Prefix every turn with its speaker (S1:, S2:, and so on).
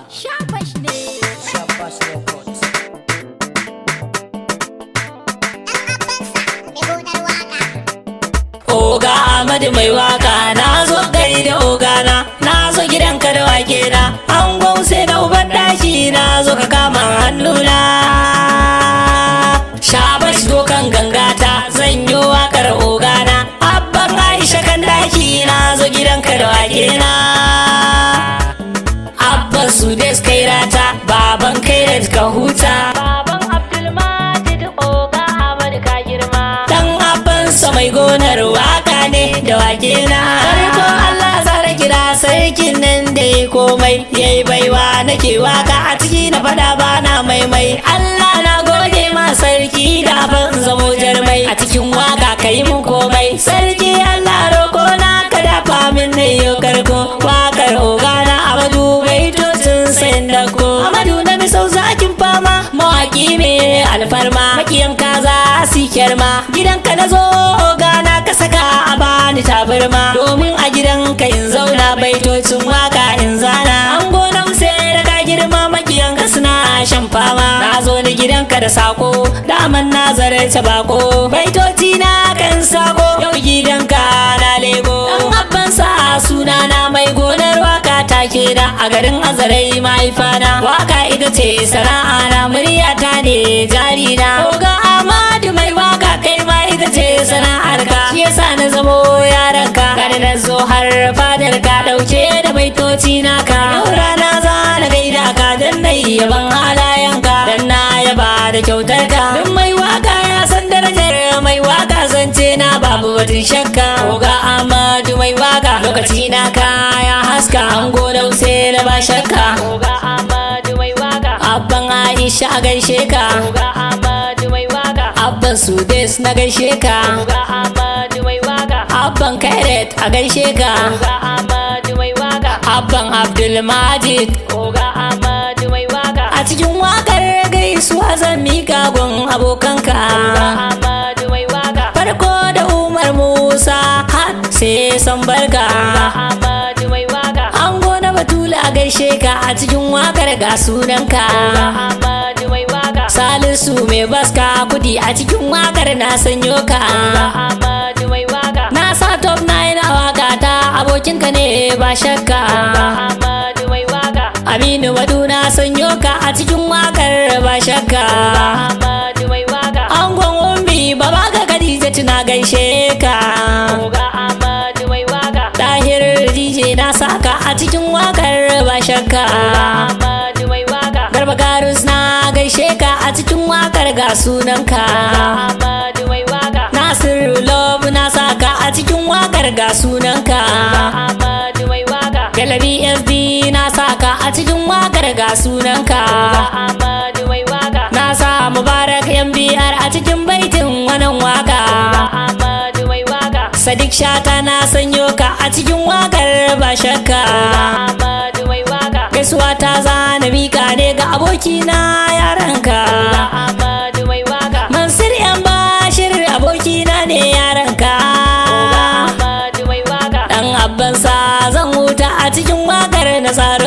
S1: Shabash ne.
S2: Shabash Records.
S3: Oga Ahmadu mai waka, na zo gari da ogana, na zo gidanka da wake na, an gwause da uban daki, na zo ka kama hannuna. Shabash dokan gangata, zan yi wakar ogana, abban Aisha kan daki, na zo gidanka da wake na. Abban su des kai rata, baban kai da ka huta, baban Abdulmajid oga Ahmadu ka girma. Dan abbansa mai gonar waka ne da wake na. Farko Allah zara kira sarkin nan da ya komai, yayi baiwa nake waka a ciki na fada bana maimai. Allah na gode ma sarki da ban zamo jarmai, a cikin waka kai mun komai. Sarki Allah roko na ka dafa min ne yau karko, wakar ogana Amadu baitocin sayin dako. Amadu na misau zakin fama, mawaki mai alfarma, makiyan kaza si kyarma. Gidanka na zo ogana ka saka a bani tabarma, domin a gidanka in zauna baitocin waka in zana. An gona sai da ka girma, makiyan ka suna shan fama. Na zo ni gidanka da sako, daman na zarce bako, baitoci na kan sako, yau gidanka na lego. Dan abban sa suna na mai gonar waka take da a garin Azarai mahaifana. Waka ita ce sana'a na, muryata ne jari na. Oga Ahmadu mai waka kai ma ita ce sana'ar ka, shi yasa na zamo yaran ka. Kada na zo har fadar ka, dauke da baitoci naka. Yau rana za na gaida ka, dan na yaban halayen ka, dan na yaba da kyautar ka. Duk mai waka ya san darajar mai waka, zance na babu batun shakka. Oga Ahmadu mai waka, lokaci naka ya haska, an godau sai da ba shakka. Oga Ahmadu mai waka, abban Aisha a gaishe ka. Oga Ahmadu mai waka, abban Sudes na gaishe ka. Oga Ahmadu mai waka, abban Kairet a gaishe ka. Oga Ahmadu mai waka, abban Abdulmajid. Oga Ahmadu mai waka, a cikin wakar gaisuwa zan mika gun abokanka. Oga Ahmadu mai waka, farko da Umar Musa har sai san barka. Oga Ahmadu mai waka, an gona Batula a gaishe ka, a cikin wakar ga sunanka. Oga Ahmadu mai waka, Salisu mai baska kudi, a cikin wakar na sanyo ka. Oga Ahmadu mai waka, na sa top 9 a waka ta, abokinka ne ba shakka. Oga Ahmadu mai waka, Aminu Madu na sanyo ka, a cikin wakar ba shakka. Oga Ahmadu mai waka, angon ummi baba ga Khadija tuna gaishe ka. Oga Ahmadu mai waka, Tahir DJ na saka a cikin wakar ba shakka. Oga Ahmadu mai waka, Garba Garus na gaishe ka, a cikin wakar ga sunanka. Oga Ahmadu mai waka, Nasiru Love na saka a cikin wakar ga sunanka. Oga Ahmadu mai waka, Galabi SD na saka a cikin wakar ga sunanka. Oga Ahmadu mai waka, na sa Mubarak MBR a cikin baitin wannan waka. Oga Ahmadu mai waka, Sadiq Shata na sanyo ka a cikin wakar ba shakka. Oga Ahmadu mai waka, gaisuwa ta zana mika ne ga abokina yaranka. Oga Ahmadu mai waka, Mansur yan Bashir abokina ne yaranka. Oga Ahmadu mai waka, dan abbansa zan huta a cikin wakar Nasaru